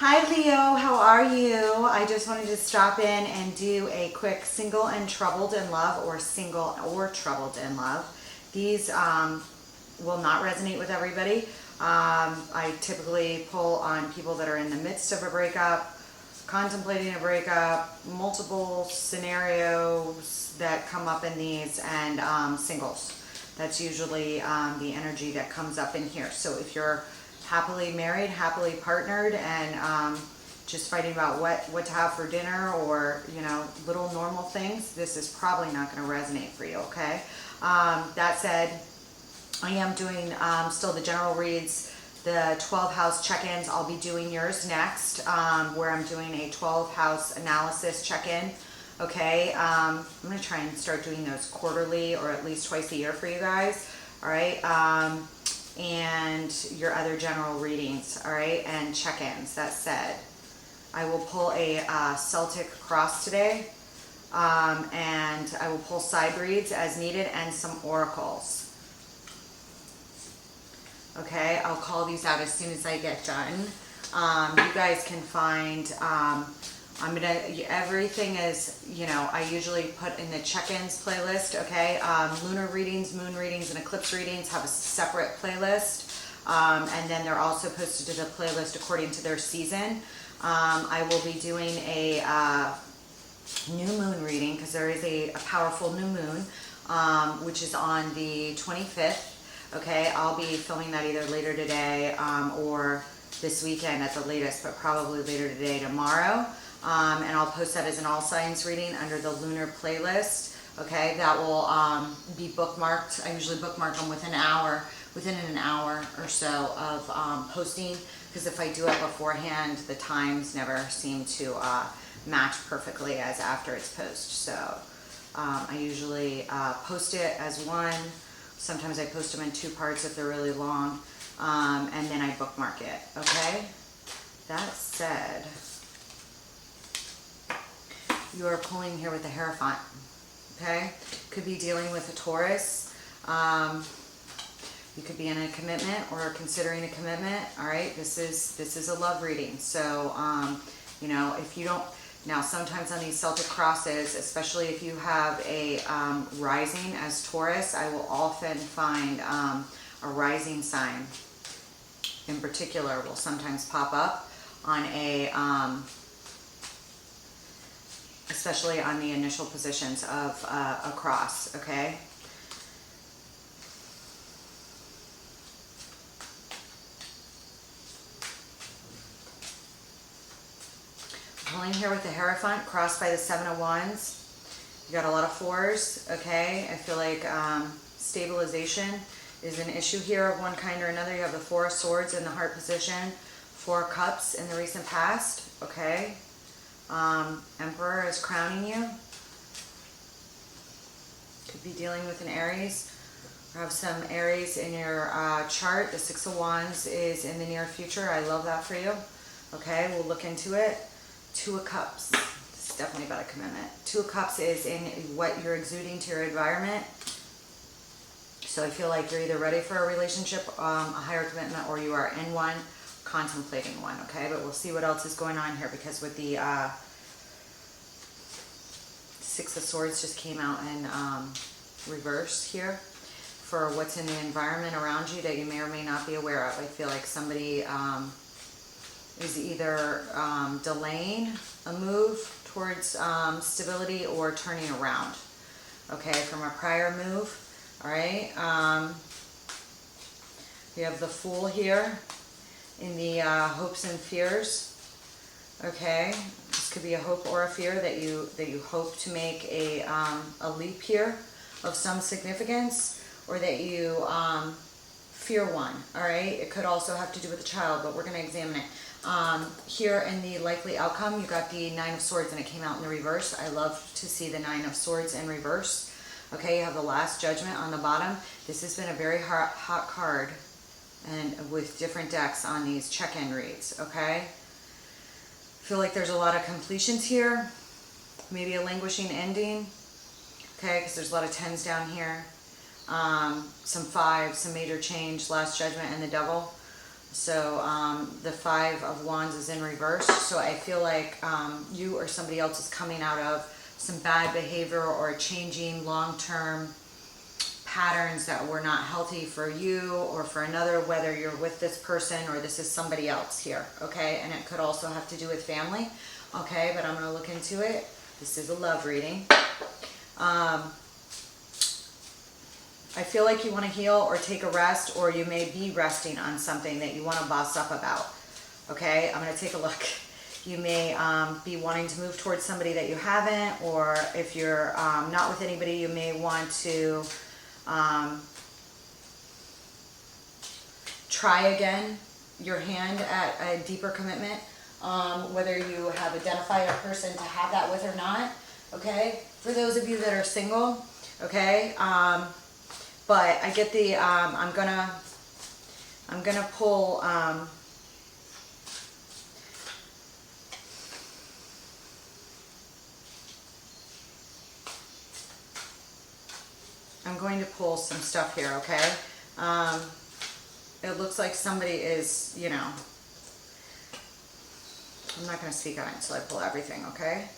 Hi Leo, how are you? I just wanted to stop in and do a quick single and troubled in love, or single or troubled in love. These will not resonate with everybody. I typically pull on people that are in the midst of a breakup, contemplating a breakup, multiple scenarios that come up in these, and singles. That's usually the energy that comes up in here. So if you're happily married, happily partnered, and just fighting about what to have for dinner, or little normal things, this is probably not going to resonate for you. Okay. That said, I am doing still the general reads, the 12 house check-ins. I'll be doing yours next, where I'm doing a 12 house analysis check-in. Okay. I'm going to try and start doing those quarterly, or at least twice a year for you guys. All right. And your other general readings, all right, and check-ins. That said, I will pull a Celtic cross today, and I will pull side reads as needed, and some oracles. Okay, I'll call these out as soon as I get done. You guys can find, everything is, I usually put in the check-ins playlist, okay? Lunar readings, moon readings, and eclipse readings have a separate playlist. And then they're also posted to the playlist according to their season. I will be doing a new moon reading, because there is a powerful new moon, which is on the 25th. Okay, I'll be filming that either later today or this weekend at the latest, but probably later today, tomorrow. And I'll post that as an all signs reading under the lunar playlist. Okay, that will be bookmarked. I usually bookmark them within an hour or so of posting, because if I do it beforehand, the times never seem to match perfectly as after it's posted. So I usually post it as one. Sometimes I post them in two parts if they're really long, and then I bookmark it. Okay, that said, you are pulling here with the Hierophant. Okay, could be dealing with a Taurus. You could be in a commitment or considering a commitment. All right, this is a love reading. So if you don't, now sometimes on these Celtic crosses, especially if you have a rising as Taurus, I will often find a rising sign in particular will sometimes pop up on a especially on the initial positions of a cross. Okay. Pulling here with the Hierophant, crossed by the Seven of Wands. You got a lot of fours. Okay, I feel like stabilization is an issue here of one kind or another. You have the Four of Swords in the heart position, Four of Cups in the recent past. Okay. Emperor is crowning you. Could be dealing with an Aries, or have some Aries in your chart. The Six of Wands is in the near future. I love that for you. Okay, we'll look into it. Two of Cups. This is definitely about a commitment. Two of Cups is in what you're exuding to your environment. So I feel like you're either ready for a relationship, a higher commitment, or you are in one, contemplating one. Okay, but we'll see what else is going on here, because with the Six of Swords just came out in reverse here for what's in the environment around you that you may or may not be aware of. I feel like somebody is either delaying a move towards stability, or turning around, okay, from a prior move. All right. We have the Fool here in the hopes and fears. Okay, this could be a hope or a fear that you hope to make a leap here of some significance, or that you fear one. All right, it could also have to do with a child, but we're going to examine it. Here in the likely outcome, you got the Nine of Swords, and it came out in the reverse. I love to see the Nine of Swords in reverse. Okay, you have the Last Judgment on the bottom. This has been a very hot card, and with different decks on these check-in reads. Okay, feel like there's a lot of completions here, maybe a languishing ending. Okay, because there's a lot of tens down here. Some fives, some major change, Last Judgment, and the Devil. So the Five of Wands is in reverse. So I feel like you or somebody else is coming out of some bad behavior or changing long-term patterns that were not healthy for you or for another, whether you're with this person or this is somebody else here, okay? And it could also have to do with family, okay? But I'm going to look into it. This is a love reading. I feel like you want to heal or take a rest, or you may be resting on something that you want to boss up about, okay? I'm going to take a look. You may be wanting to move towards somebody that you haven't, or if you're not with anybody, you may want to try again your hand at a deeper commitment, whether you have identified a person to have that with or not, okay? For those of you that are single, okay? But I get the, I'm gonna pull, I'm going to pull some stuff here, okay? It looks like somebody is, you know, I'm not going to speak on it until I pull everything, okay?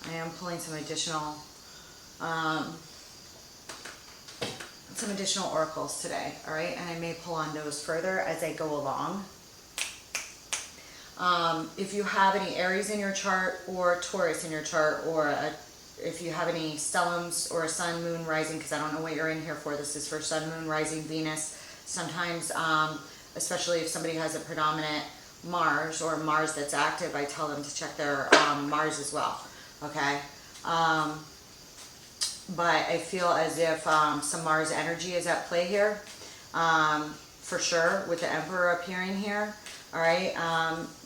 I am pulling some additional oracles today, all right? And I may pull on those further as I go along. If you have any Aries in your chart or Taurus in your chart, or if you have any stellums or a sun, moon, rising, because I don't know what you're in here for. This is for sun, moon, rising, Venus. Sometimes, especially if somebody has a predominant Mars or Mars that's active, I tell them to check their Mars as well, okay? But I feel as if some Mars energy is at play here, for sure, with the Emperor appearing here, all right?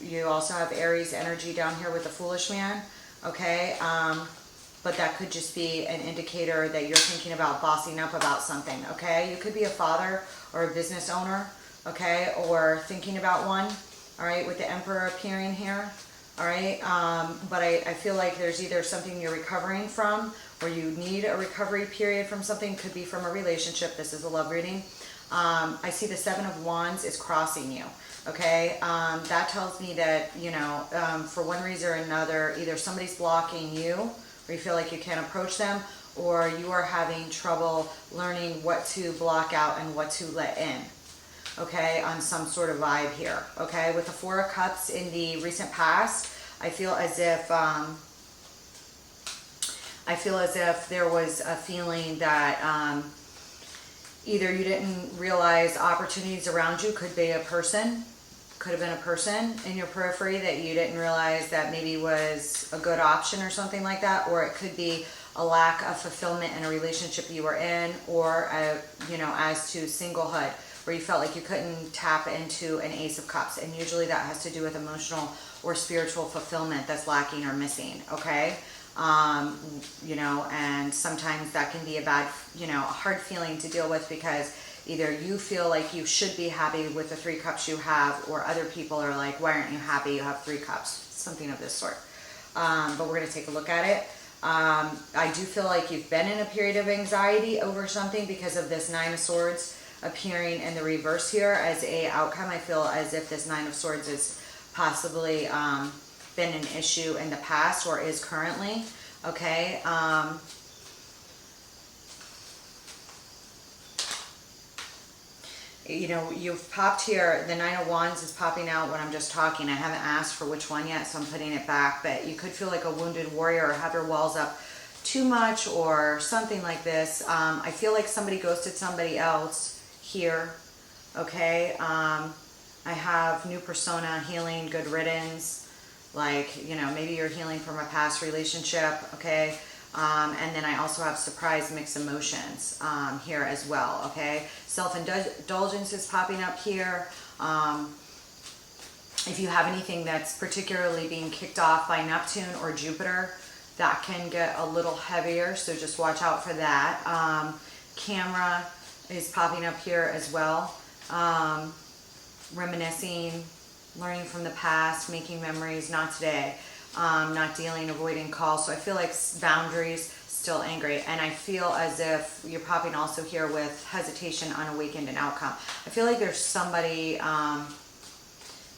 You also have Aries energy down here with the Foolish Man, okay? But that could just be an indicator that you're thinking about bossing up about something, okay? You could be a father or a business owner, okay? Or thinking about one, all right, with the Emperor appearing here, all right? But I feel like there's either something you're recovering from, or you need a recovery period from something. Could be from a relationship. This is a love reading. I see the Seven of Wands is crossing you, okay? That tells me that, you know, for one reason or another, either somebody's blocking you, or you feel like you can't approach them, or you are having trouble learning what to block out and what to let in, okay, on some sort of vibe here, okay? With the Four of Cups in the recent past, I feel as if there was a feeling that either you didn't realize opportunities around you. Could be a person, could have been a person in your periphery that you didn't realize that maybe was a good option or something like that, or it could be a lack of fulfillment in a relationship you were in, or you know, as to singlehood, where you felt like you couldn't tap into an Ace of Cups, and usually that has to do with emotional or spiritual fulfillment that's lacking or missing, okay? You know, and sometimes that can be a bad, you know, a hard feeling to deal with, because either you feel like you should be happy with the 3 cups you have, or other people are like, why aren't you happy? You have 3 cups, something of this sort. But we're going to take a look at it. I do feel like you've been in a period of anxiety over something because of this 9 of Swords appearing in the reverse here as a outcome. I feel as if this 9 of Swords has possibly been an issue in the past, or is currently, okay? You know, you've popped here, the 9 of Wands is popping out when I'm just talking. I haven't asked for which one yet, so I'm putting it back, but you could feel like a wounded warrior, or have your walls up too much, or something like this. I feel like somebody ghosted somebody else here, okay? I have new persona, healing, good riddance, like, you know, maybe you're healing from a past relationship, okay? And then I also have surprise, mixed emotions here as well, okay? Self-indulgence is popping up here. If you have anything that's particularly being kicked off by Neptune or Jupiter, that can get a little heavier, so just watch out for that. Camera is popping up here as well. Reminiscing, learning from the past, making memories, not today. Not dealing, avoiding calls. So I feel like boundaries, still angry. And I feel as if you're popping also here with hesitation, unawakened, and outcome. I feel like there's somebody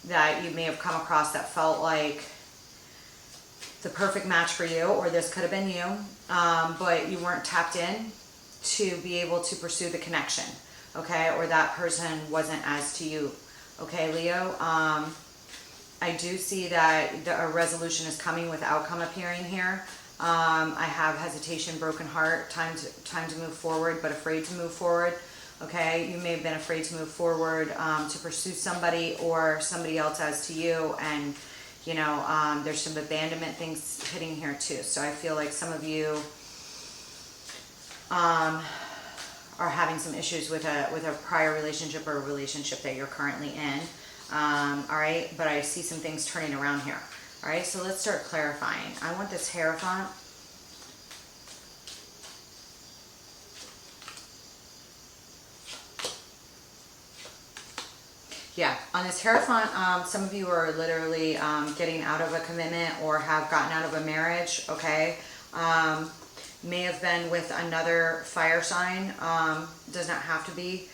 that you may have come across that felt like the perfect match for you, or this could have been you, but you weren't tapped in to be able to pursue the connection, okay? Or that person wasn't as to you, okay, Leo? I do see that a resolution is coming with outcome appearing here. I have hesitation, broken heart, time to move forward, but afraid to move forward. Okay, you may have been afraid to move forward to pursue somebody, or somebody else as to you, and you know, there's some abandonment things hitting here too. So I feel like some of you are having some issues with a prior relationship or a relationship that you're currently in. All right, but I see some things turning around here. All right, so let's start clarifying. I want this Hierophant. Yeah, on this Hierophant, some of you are literally getting out of a commitment or have gotten out of a marriage, okay? May have been with another fire sign, does not have to be,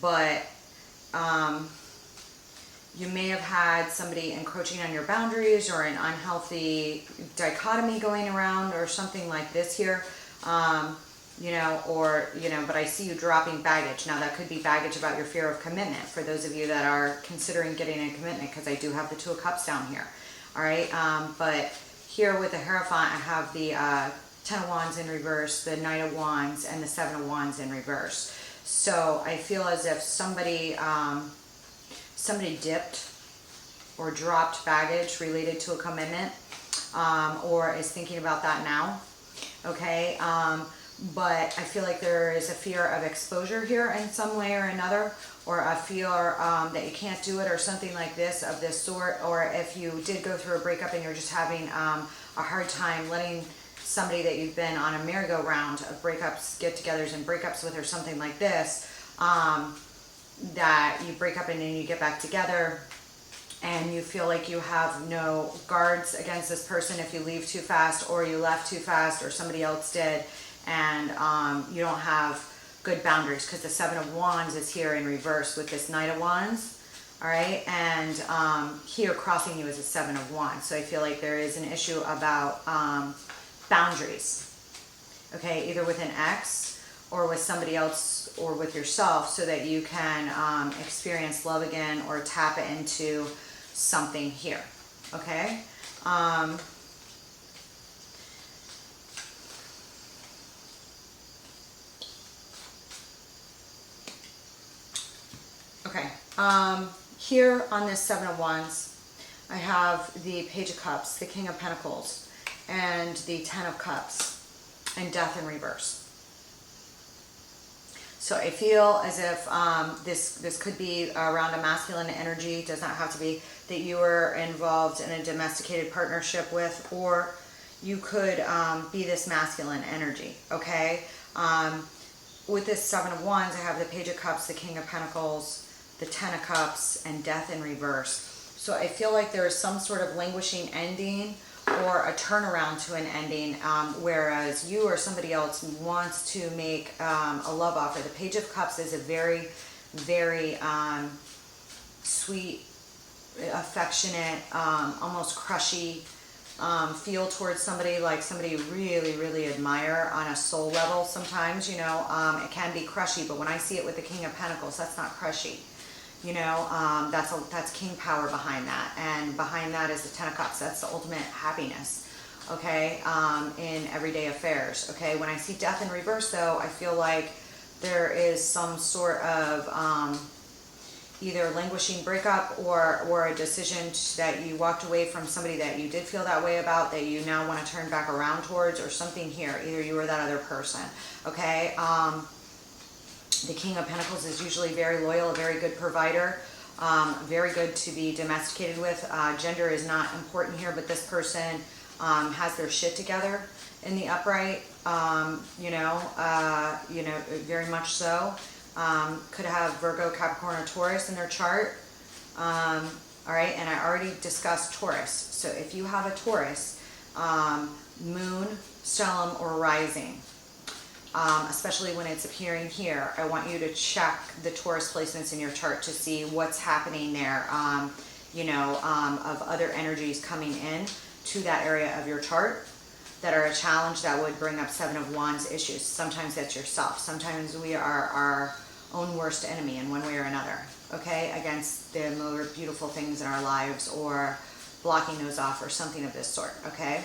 but you may have had somebody encroaching on your boundaries, or an unhealthy dichotomy going around, or something like this here. You know, or, you know, but I see you dropping baggage. Now that could be baggage about your fear of commitment for those of you that are considering getting a commitment, because I do have the Two of Cups down here. All right, but here with the Hierophant, I have the Ten of Wands in reverse, the Knight of Wands, and the Seven of Wands in reverse. So I feel as if somebody dipped or dropped baggage related to a commitment, or is thinking about that now. Okay. But I feel like there is a fear of exposure here in some way or another, or a fear that you can't do it, or something like this, of this sort. Or if you did go through a breakup and you're just having a hard time letting somebody that you've been on a merry-go-round of breakups, get-togethers and breakups with, or something like this, that you break up and then you get back together, and you feel like you have no guards against this person if you leave too fast, or you left too fast, or somebody else did, and you don't have good boundaries, because the Seven of Wands is here in reverse with this Knight of Wands, all right, and here crossing you is a Seven of Wands. So I feel like there is an issue about boundaries, okay, either with an ex or with somebody else or with yourself, so that you can experience love again or tap into something here, okay? Okay, here on this Seven of Wands, I have the Page of Cups, the King of Pentacles, and the Ten of Cups, and Death in reverse. So I feel as if this could be around a masculine energy, does not have to be, that you were involved in a domesticated partnership with, or you could be this masculine energy, okay? With this Seven of Wands, I have the Page of Cups, the King of Pentacles, the Ten of Cups, and Death in reverse. So I feel like there is some sort of languishing ending or a turnaround to an ending, whereas you or somebody else wants to make a love offer. The Page of Cups is a very, very sweet, affectionate, almost crushy feel towards somebody, like somebody you really, really admire on a soul level sometimes, you know. It can be crushy, but when I see it with the King of Pentacles, that's not crushy. You know, that's king power behind that, and behind that is the Ten of Cups. That's the ultimate happiness, okay, in everyday affairs, okay. When I see Death in reverse, though, I feel like there is some sort of either languishing breakup or a decision that you walked away from somebody that you did feel that way about, that you now want to turn back around towards, or something here. Either you or that other person, okay. The King of Pentacles is usually very loyal, a very good provider, very good to be domesticated with. Gender is not important here, but this person has their shit together in the upright, you know, very much so. Could have Virgo, Capricorn, or Taurus in their chart. All right, and I already discussed Taurus. So if you have a Taurus, moon, stellium, or rising, especially when it's appearing here, I want you to check the Taurus placements in your chart to see what's happening there, of other energies coming in to that area of your chart that are a challenge that would bring up Seven of Wands issues. Sometimes that's yourself. Sometimes we are our own worst enemy in one way or another, okay, against the more beautiful things in our lives, or blocking those off, or something of this sort, okay?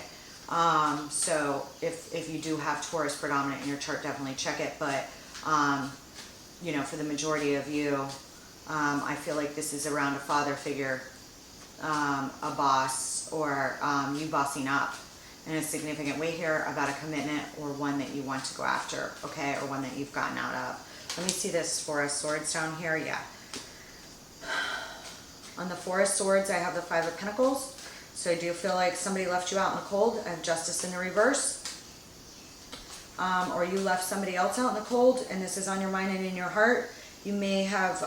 So if you do have Taurus predominant in your chart, definitely check it. But, for the majority of you, I feel like this is around a father figure, a boss, or you bossing up in a significant way here about a commitment, or one that you want to go after, okay, or one that you've gotten out of. Let me see this Four of Swords down here. Yeah. On the Four of Swords, I have the Five of Pentacles. So I do feel like somebody left you out in the cold. I have Justice in the reverse. Or you left somebody else out in the cold, and this is on your mind and in your heart. You may have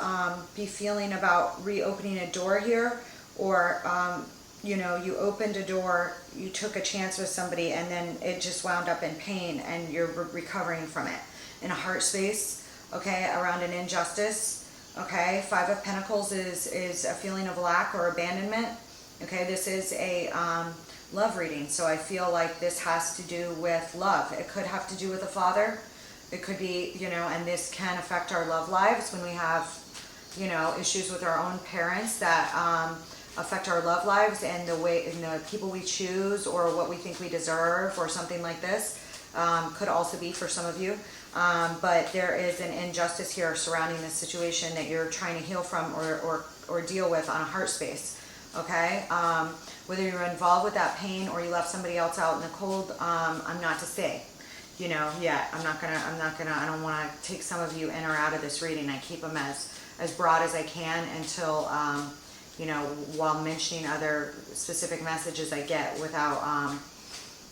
be feeling about reopening a door here, or you opened a door, you took a chance with somebody, and then it just wound up in pain, and you're recovering from it in a heart space, okay, around an injustice, okay. Five of Pentacles is a feeling of lack or abandonment, okay. This is a love reading, so I feel like this has to do with love. It could have to do with a father. It could be, and this can affect our love lives when we have, issues with our own parents that affect our love lives, and the people we choose, or what we think we deserve, or something like this. Could also be for some of you. But there is an injustice here surrounding this situation that you're trying to heal from, or deal with on a heart space. Okay? Whether you're involved with that pain, or you left somebody else out in the cold, I'm not to say. Yeah, I don't want to take some of you in or out of this reading. I keep them as broad as I can until, while mentioning other specific messages I get, without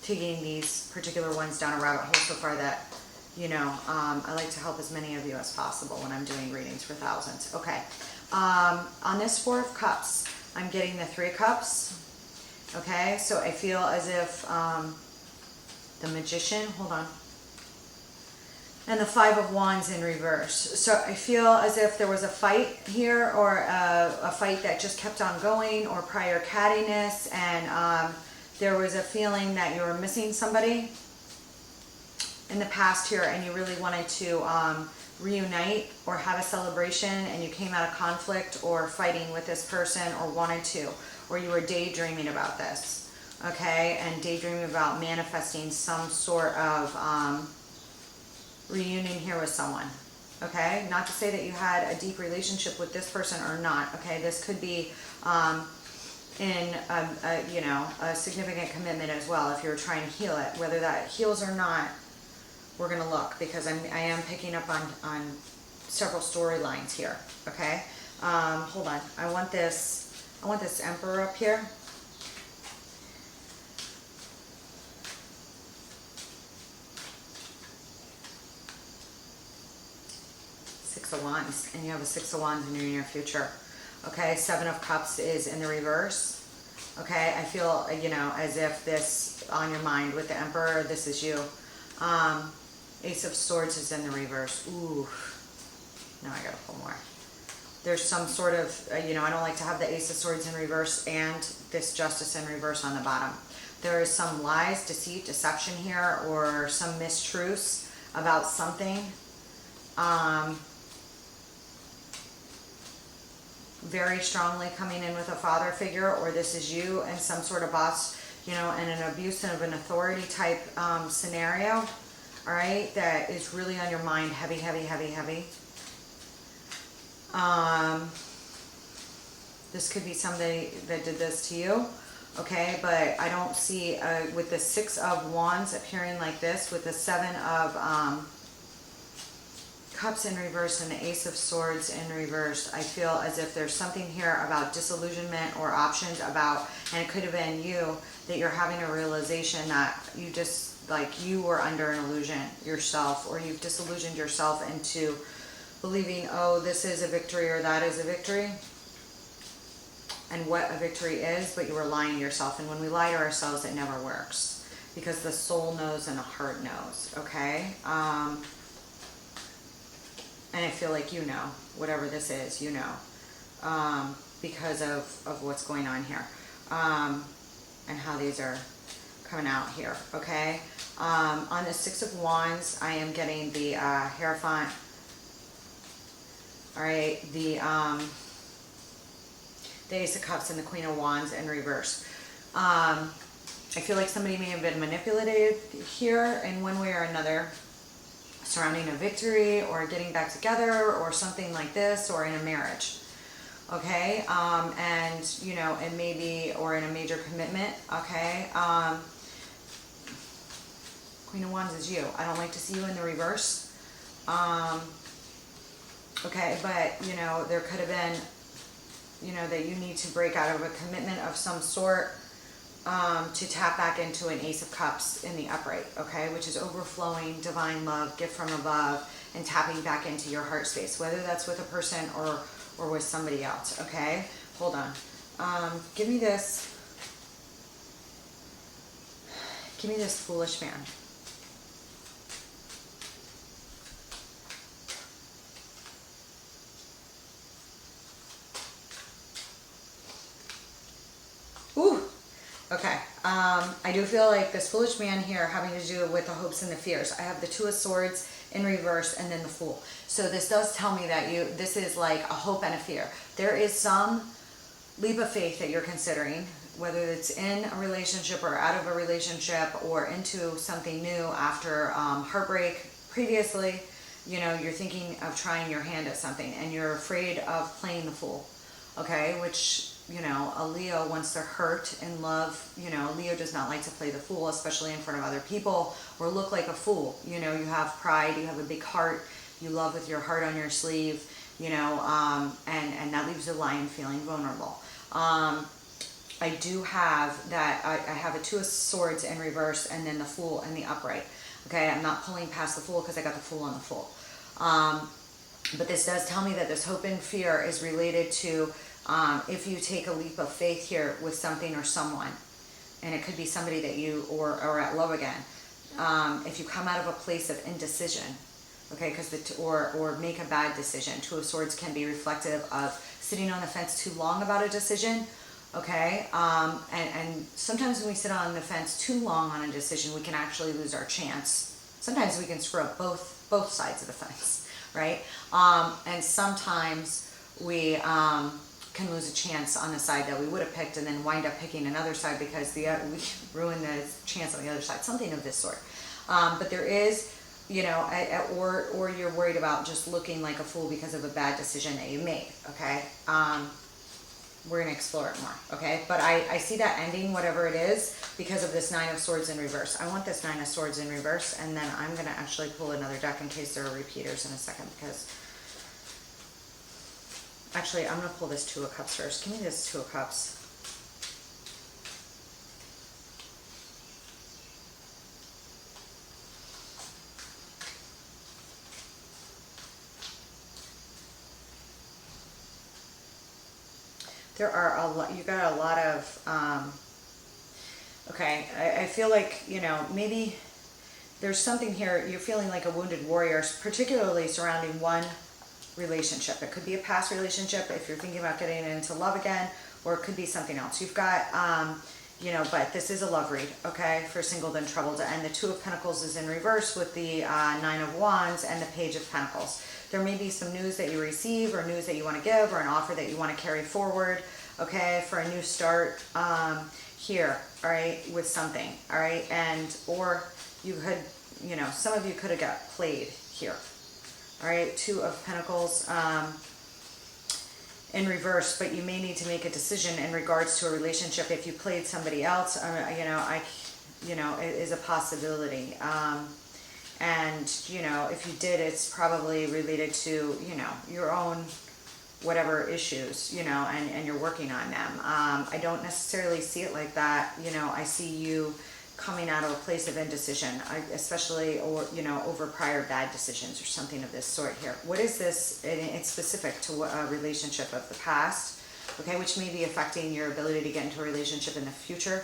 taking these particular ones down a rabbit hole so far that, I like to help as many of you as possible when I'm doing readings for thousands. Okay. On this Four of Cups, I'm getting the Three of Cups. Okay, so I feel as if the Magician, hold on, and the Five of Wands in reverse. So I feel as if there was a fight here, or a fight that just kept on going, or prior cattiness, and there was a feeling that you were missing somebody in the past here, and you really wanted to reunite or have a celebration, and you came out of conflict or fighting with this person, or wanted to, or you were daydreaming about this, okay, and daydreaming about manifesting some sort of reunion here with someone, okay. Not to say that you had a deep relationship with this person or not, okay. This could be in a significant commitment as well, if you're trying to heal it. Whether that heals or not, we're going to look, because I am picking up on several storylines here, okay. Hold on, I want this Emperor up here. Six of Wands, and you have a Six of Wands in your near future. Okay, Seven of Cups is in the reverse. Okay, I feel, as if this on your mind with the Emperor, this is you. Ace of Swords is in the reverse. Ooh, now I gotta pull more. There's some sort of, I don't like to have the Ace of Swords in reverse and this Justice in reverse on the bottom. There is some lies, deceit, deception here, or some mistruths about something. Very strongly coming in with a father figure, or this is you and some sort of boss, in an abuse of an authority type scenario, all right, that is really on your mind, heavy, heavy, heavy, heavy. This could be somebody that did this to you, okay, but I don't see, with the Six of Wands appearing like this, with the Seven of Cups in reverse and the Ace of Swords in reverse, I feel as if there's something here about disillusionment or options about, and it could have been you, that you're having a realization that you just, like, you were under an illusion yourself, or you've disillusioned yourself into believing, oh, this is a victory or that is a victory, and what a victory is, but you were lying to yourself. And when we lie to ourselves, it never works. because the soul knows and the heart knows, okay? And I feel like you know, whatever this is, you know, because of what's going on here, and how these are coming out here, okay? On the Six of Wands, I am getting the Hierophant, all right, the Ace of Cups and the Queen of Wands in reverse. I feel like somebody may have been manipulated here in one way or another, surrounding a victory or getting back together or something like this, or in a marriage, okay? And, you know, and maybe, or in a major commitment, okay? Queen of Wands is you. I don't like to see you in the reverse. Okay, but, you know, there could have been, you know, that you need to break out of a commitment of some sort, to tap back into an Ace of Cups in the upright, okay, which is overflowing divine love, gift from above, and tapping back into your heart space, whether that's with a person or with somebody else, okay? Hold on. Give me this Foolish Man. Ooh. Okay, I do feel like this Foolish Man here having to do with the hopes and the fears. I have the Two of Swords in reverse and then the Fool. So this does tell me that this is like a hope and a fear. There is some leap of faith that you're considering, whether it's in a relationship or out of a relationship or into something new after heartbreak previously. You know, you're thinking of trying your hand at something and you're afraid of playing the Fool, okay, which, you know, a Leo wants to hurt and love. You know, Leo does not like to play the fool, especially in front of other people, or look like a fool. You know, you have pride, you have a big heart, you love with your heart on your sleeve, you know, and that leaves the lion feeling vulnerable. I do have that, I have a Two of Swords in reverse and then the Fool in the upright. Okay, I'm not pulling past the Fool because I got the Fool on the Fool. But this does tell me that this hope and fear is related to if you take a leap of faith here with something or someone, and it could be somebody that you or at love again, if you come out of a place of indecision, okay, because or make a bad decision. Two of Swords can be reflective of sitting on the fence too long about a decision, okay, and sometimes when we sit on the fence too long on a decision, we can actually lose our chance. Sometimes we can screw up both sides of the fence, right? And sometimes we can lose a chance on the side that we would have picked and then wind up picking another side because we ruin the chance on the other side, something of this sort. But there is, you know, or you're worried about just looking like a fool because of a bad decision that you made, okay? We're going to explore it more, okay? But I see that ending, whatever it is, because of this Nine of Swords in reverse. I want this Nine of Swords in reverse, and then I'm going to actually pull another deck in case there are repeaters in a second, because actually, I'm going to pull this Two of Cups first. Give me this Two of Cups. There are a lot, you got a lot of, okay, I feel like, you know, maybe there's something here, you're feeling like a wounded warrior, particularly surrounding one relationship. It could be a past relationship if you're thinking about getting into love again, or it could be something else. You've got, you know, but this is a love read, okay, for singled and troubled. And the Two of Pentacles is in reverse with the Nine of Wands and the Page of Pentacles. There may be some news that you receive or news that you want to give or an offer that you want to carry forward, okay, for a new start here, all right, with something, all right, and or you could, you know, some of you could have got played here. All right, Two of Pentacles in reverse, but you may need to make a decision in regards to a relationship. If you played somebody else, you know, it is a possibility. And, you know, if you did, it's probably related to, you know, your own whatever issues, you know, and you're working on them. I don't necessarily see it like that. You know, I see you coming out of a place of indecision, especially, or, you know, over prior bad decisions or something of this sort here. What is this? It's specific to a relationship of the past. okay, which may be affecting your ability to get into a relationship in the future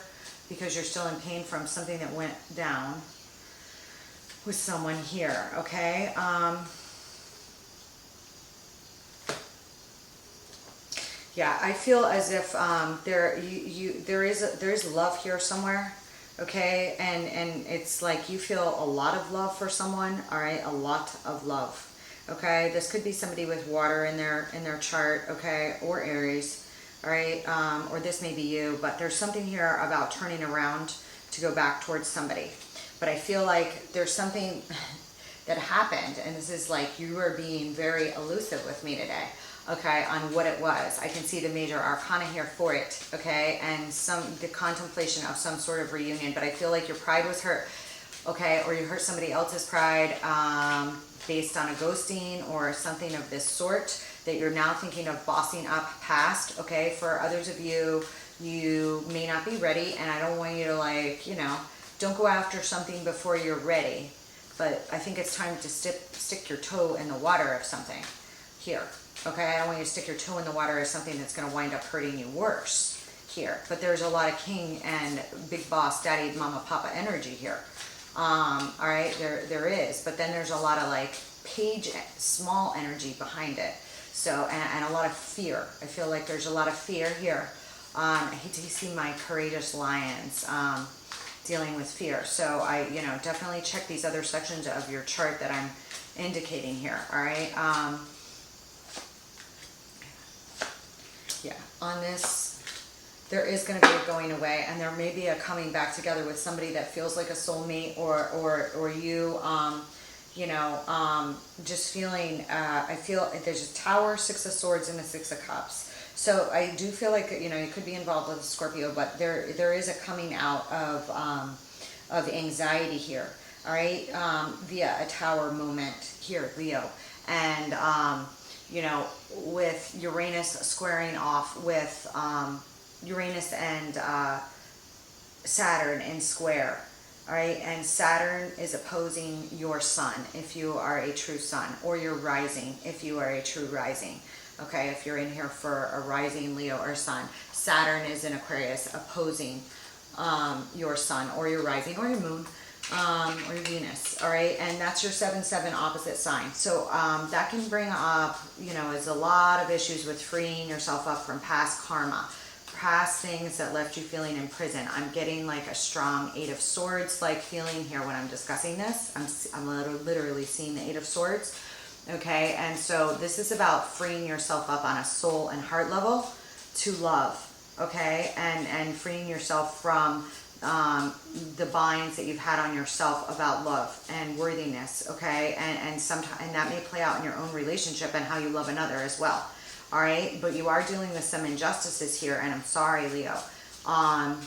because you're still in pain from something that went down with someone here, okay? Yeah, I feel as if there is love here somewhere, okay? And it's like you feel a lot of love for someone, all right? A lot of love, okay? This could be somebody with water in their chart, okay? Or Aries, all right? Or this may be you, but there's something here about turning around to go back towards somebody. But I feel like there's something that happened, and this is like you were being very elusive with me today, okay, on what it was. I can see the major arcana here for it, okay, and the contemplation of some sort of reunion, but I feel like your pride was hurt, okay, or you hurt somebody else's pride based on a ghosting or something of this sort that you're now thinking of bossing up past, okay. For others of you, you may not be ready, and I don't want you to, like, you know, don't go after something before you're ready, but I think it's time to stick your toe in the water of something here, okay? I don't want you to stick your toe in the water of something that's going to wind up hurting you worse here, but there's a lot of king and big boss, daddy, mama, papa energy here, all right? There is, but then there's a lot of like page, small energy behind it, so, and a lot of fear. I feel like there's a lot of fear here. I hate to see my courageous lions, dealing with fear. So I, you know, definitely check these other sections of your chart that I'm indicating here, all right? Yeah, on this, there is going to be a going away, and there may be a coming back together with somebody that feels like a soulmate, or you, you know, just feeling, I feel there's a Tower, Six of Swords, and a Six of Cups. So I do feel like, you know, you could be involved with a Scorpio, but there is a coming out of anxiety here, all right, via a Tower moment here, Leo. And, you know, with Uranus squaring off with Uranus and Saturn in square, all right, and Saturn is opposing your sun if you are a true sun, or your rising if you are a true rising. Okay, if you're in here for a rising Leo or sun, Saturn is in Aquarius opposing your sun or your rising or your moon or your Venus, all right? And that's your 7-7 opposite sign. So that can bring up, you know, is a lot of issues with freeing yourself up from past karma, past things that left you feeling in prison. I'm getting like a strong Eight of Swords like feeling here when I'm discussing this. I'm literally seeing the Eight of Swords. Okay, and so this is about freeing yourself up on a soul and heart level to love, okay, and freeing yourself from the binds that you've had on yourself about love and worthiness, okay, and that may play out in your own relationship and how you love another as well, all right, but you are dealing with some injustices here, and I'm sorry, Leo, on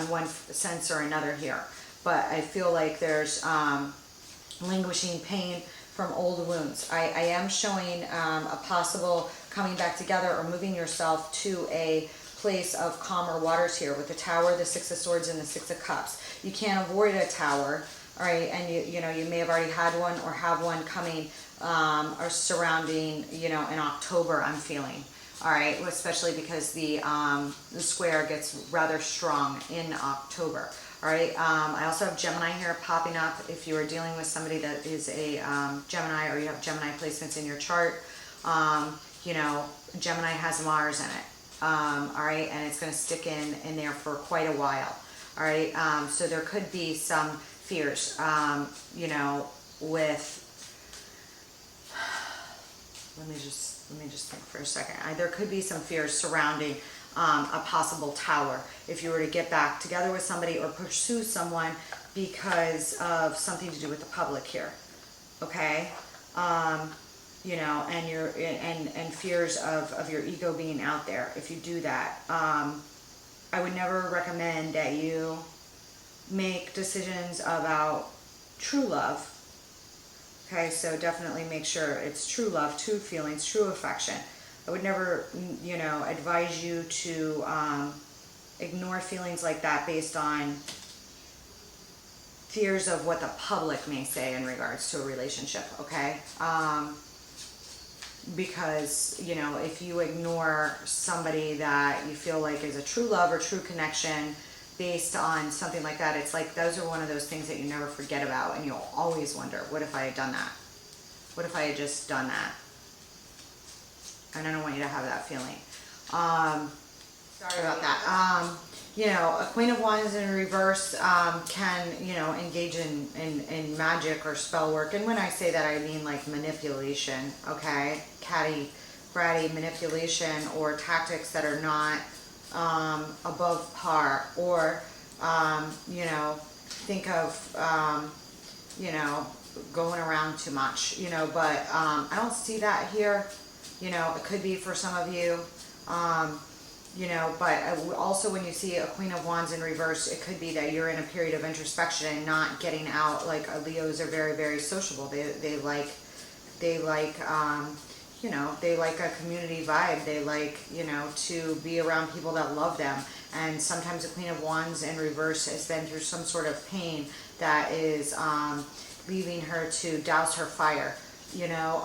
one sense or another here, but I feel like there's languishing pain from old wounds. I am showing a possible coming back together or moving yourself to a place of calmer waters here with the Tower, the Six of Swords, and the Six of Cups. You can't avoid a Tower, all right, and you know, you may have already had one or have one coming or surrounding, you know, in October, I'm feeling. All right, especially because the square gets rather strong in October. All right, I also have Gemini here popping up if you are dealing with somebody that is a Gemini, or you have Gemini placements in your chart. You know, Gemini has Mars in it, all right, and it's going to stick in there for quite a while, all right, so there could be some fears, you know, with, let me just think for a second. There could be some fears surrounding a possible Tower if you were to get back together with somebody or pursue someone because of something to do with the public here, okay, you know, and fears of your ego being out there. If you do that, I would never recommend that you make decisions about true love. Okay, so definitely make sure it's true love, true feelings, true affection. I would never, you know, advise you to ignore feelings like that based on fears of what the public may say in regards to a relationship, okay? because, you know, if you ignore somebody that you feel like is a true love or true connection based on something like that, it's like those are one of those things that you never forget about, and you'll always wonder, what if I had done that? What if I had just done that? And I don't want you to have that feeling. Sorry about that. You know, a Queen of Wands in reverse can, you know, engage in magic or spell work. And when I say that, I mean like manipulation, okay? Catty, bratty manipulation or tactics that are not above par. Or, you know, think of, you know, going around too much, you know, but I don't see that here. You know, it could be for some of you. You know, but also when you see a Queen of Wands in reverse, it could be that you're in a period of introspection and not getting out. Like Leos are very, very sociable. They like, you know, they like a community vibe. They like, you know, to be around people that love them. And sometimes a Queen of Wands in reverse has been through some sort of pain that is leaving her to douse her fire, you know,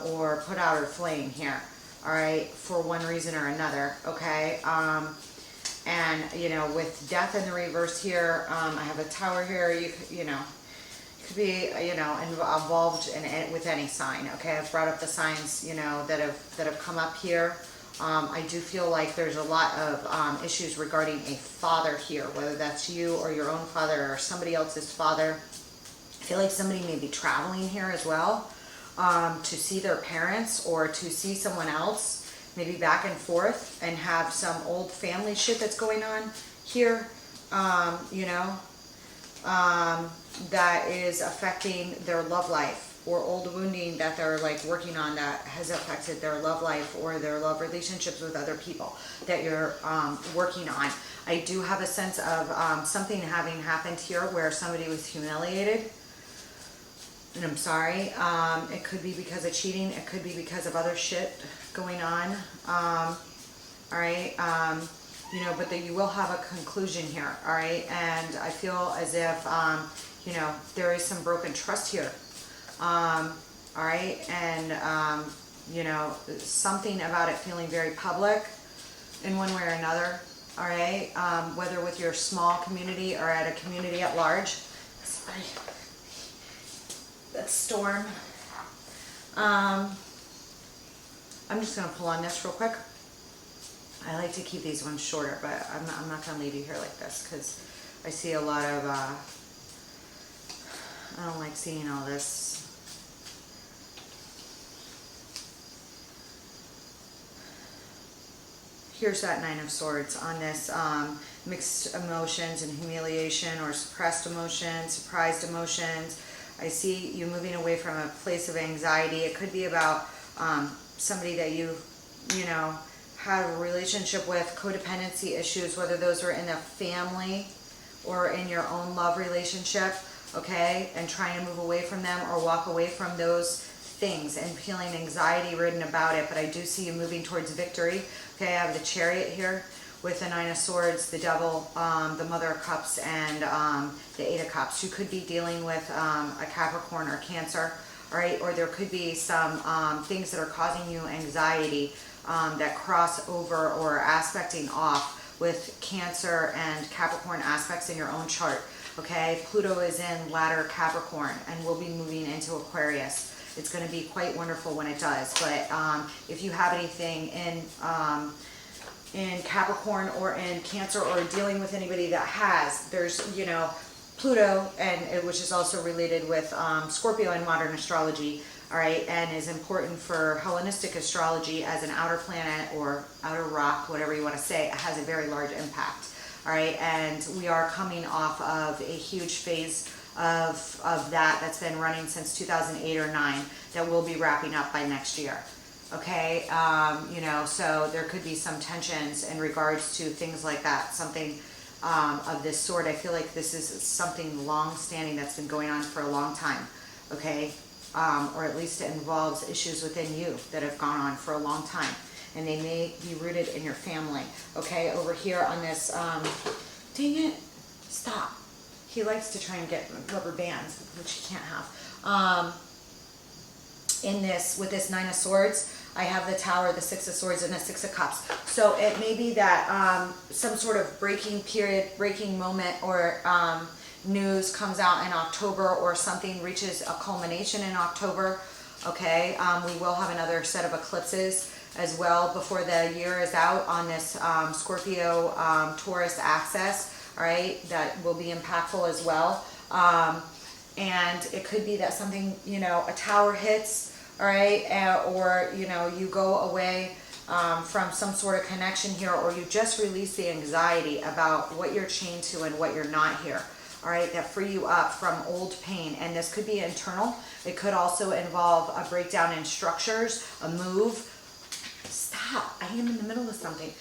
or put out her flame here. All right, for one reason or another, okay? And, you know, with death in the reverse here, I have a tower here, you know, could be, you know, involved with any sign, okay? I've brought up the signs, you know, that have come up here. I do feel like there's a lot of issues regarding a father here, whether that's you or your own father or somebody else's father. I feel like somebody may be traveling here as well. To see their parents or to see someone else, maybe back and forth, and have some old family shit that's going on here, you know, that is affecting their love life, or old wounding that they're like working on that has affected their love life or their love relationships with other people that you're working on. I do have a sense of something having happened here where somebody was humiliated. And I'm sorry, it could be because of cheating, it could be because of other shit going on, all right, you know, but that you will have a conclusion here, all right, and I feel as if, you know, there is some broken trust here, all right, and, you know, something about it feeling very public in one way or another, all right, whether with your small community or at a community at large. Sorry. That storm. I'm just going to pull on this real quick. I like to keep these ones shorter, but I'm not going to leave you here like this because I see a lot of, I don't like seeing all this. Here's that Nine of Swords on this mixed emotions and humiliation or suppressed emotions, surprised emotions. I see you moving away from a place of anxiety. It could be about somebody that you know, have a relationship with, codependency issues, whether those are in a family or in your own love relationship, okay, and trying to move away from them or walk away from those things and feeling anxiety ridden about it. But I do see you moving towards victory. Okay, I have the Chariot here with the Nine of Swords, the Devil, the Mother of Cups, and the Eight of Cups. You could be dealing with a Capricorn or Cancer, all right? Or there could be some things that are causing you anxiety that cross over or aspecting off with Cancer and Capricorn aspects in your own chart, okay? Pluto is in ladder Capricorn and will be moving into Aquarius. It's going to be quite wonderful when it does. But if you have anything in Capricorn or in Cancer or dealing with anybody that has, there's, you know, Pluto, and which is also related with Scorpio in modern astrology, all right, and is important for Hellenistic astrology as an outer planet or outer rock, whatever you want to say. It has a very large impact, all right, and we are coming off of a huge phase of that's been running since 2008 or 9 that will be wrapping up by next year. Okay, you know, so there could be some tensions in regards to things like that, something of this sort. I feel like this is something long-standing that's been going on for a long time, okay, or at least it involves issues within you that have gone on for a long time, and they may be rooted in your family, okay. Over here on this, dang it, stop. He likes to try and get rubber bands, which he can't have. In this, with this Nine of Swords, I have the Tower, the Six of Swords, and the Six of Cups. So it may be that some sort of breaking period, breaking moment, or news comes out in October, or something reaches a culmination in October. Okay, we will have another set of eclipses as well before the year is out on this Scorpio Taurus axis. All right, that will be impactful as well. And it could be that something, you know, a tower hits, all right, or, you know, you go away from some sort of connection here, or you just release the anxiety about what you're chained to and what you're not here. All right, that free you up from old pain. And this could be internal. It could also involve a breakdown in structures, a move. Stop, I am in the middle of something.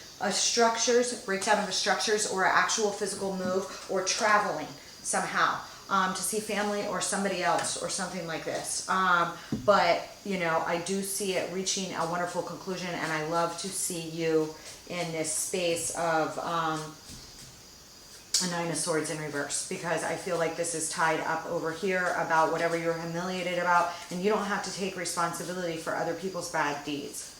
Breakdown of structures, or an actual physical move, or traveling somehow to see family or somebody else or something like this. But, you know, I do see it reaching a wonderful conclusion, and I love to see you in this space of a Nine of Swords in reverse, because I feel like this is tied up over here about whatever you're humiliated about, and you don't have to take responsibility for other people's bad deeds.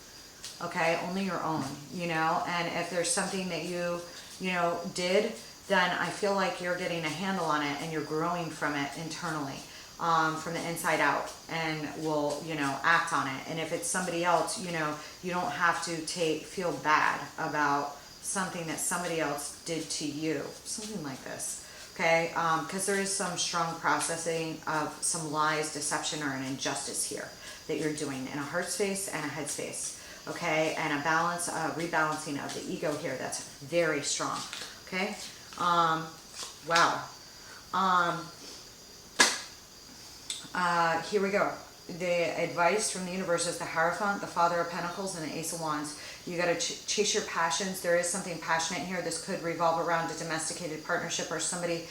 Okay, only your own, you know. And if there's something that you know, did, then I feel like you're getting a handle on it and you're growing from it internally, from the inside out, and will, you know, act on it. And if it's somebody else, you know, you don't have to feel bad about something that somebody else did to you, something like this. Okay, because there is some strong processing of some lies, deception, or an injustice here that you're doing in a heart space and a head space. Okay, and a balance, rebalancing of the ego here that's very strong. Okay, wow. Here we go. The advice from the universe is the Hierophant, the Father of Pentacles, and the Ace of Wands. You got to chase your passions. There is something passionate here. This could revolve around a domesticated partnership, or somebody,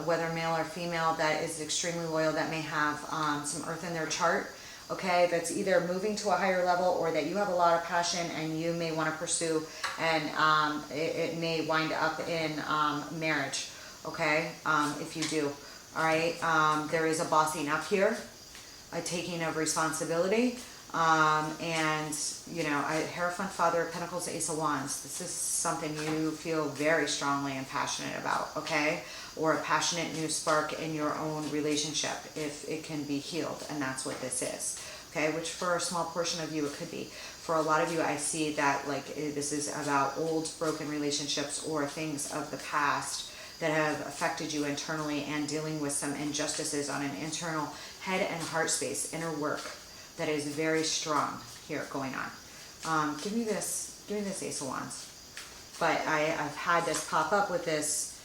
whether male or female, that is extremely loyal, that may have some earth in their chart. Okay, that's either moving to a higher level, or that you have a lot of passion and you may want to pursue, and it may wind up in marriage. Okay, if you do. All right, there is a bossing up here, a taking of responsibility, and, you know, a Hierophant, Father of Pentacles, Ace of Wands. This is something you feel very strongly and passionate about, okay? Or a passionate new spark in your own relationship, if it can be healed, and that's what this is, okay? Which for a small portion of you it could be. For a lot of you, I see that, like, this is about old broken relationships or things of the past that have affected you internally, and dealing with some injustices on an internal head and heart space, inner work that is very strong here going on. Give me this Ace of Wands. But I've had this pop up with this.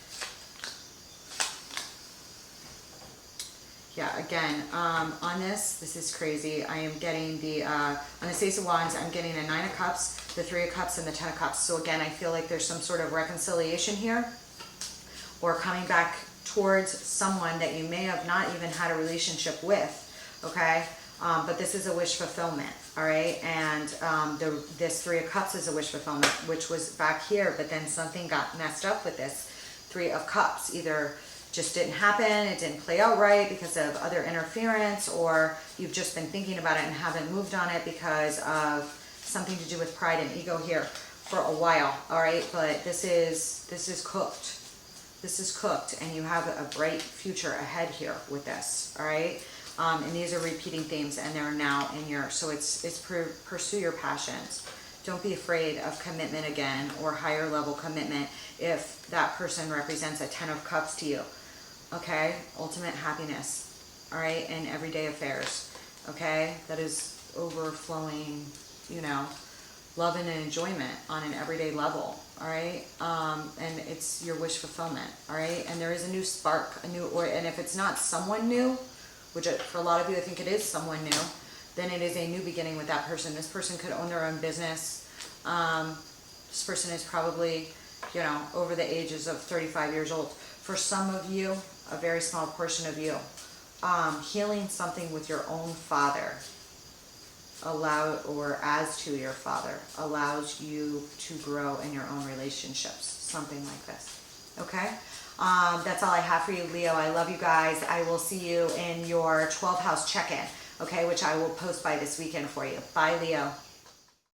Yeah, again, on this is crazy. I am getting on this Ace of Wands, I'm getting a Nine of Cups, the Three of Cups, and the Ten of Cups. So again, I feel like there's some sort of reconciliation here, or coming back towards someone that you may have not even had a relationship with, okay? But this is a wish fulfillment, all right? And this Three of Cups is a wish fulfillment, which was back here, but then something got messed up with this Three of Cups. Either just didn't happen, it didn't play out right because of other interference, or you've just been thinking about it and haven't moved on it because of something to do with pride and ego here for a while, all right? But this is cooked. This is cooked, and you have a bright future ahead here with this, all right? And these are repeating themes, and they're now in your, so it's pursue your passions. Don't be afraid of commitment again, or higher level commitment, if that person represents a Ten of Cups to you, okay? Ultimate happiness, all right? And everyday affairs, okay? That is overflowing, you know, love and enjoyment on an everyday level, all right? And it's your wish fulfillment, all right? And there is a new spark, and if it's not someone new, which for a lot of you I think it is someone new, then it is a new beginning with that person. This person could own their own business. This person is probably, you know, over the ages of 35 years old. For some of you, a very small portion of you, healing something with your own father, or as to your father, allows you to grow in your own relationships, something like this, okay? That's all I have for you, Leo. I love you guys. I will see you in your 12th house check-in. okay, which I will post by this weekend for you. Bye, Leo.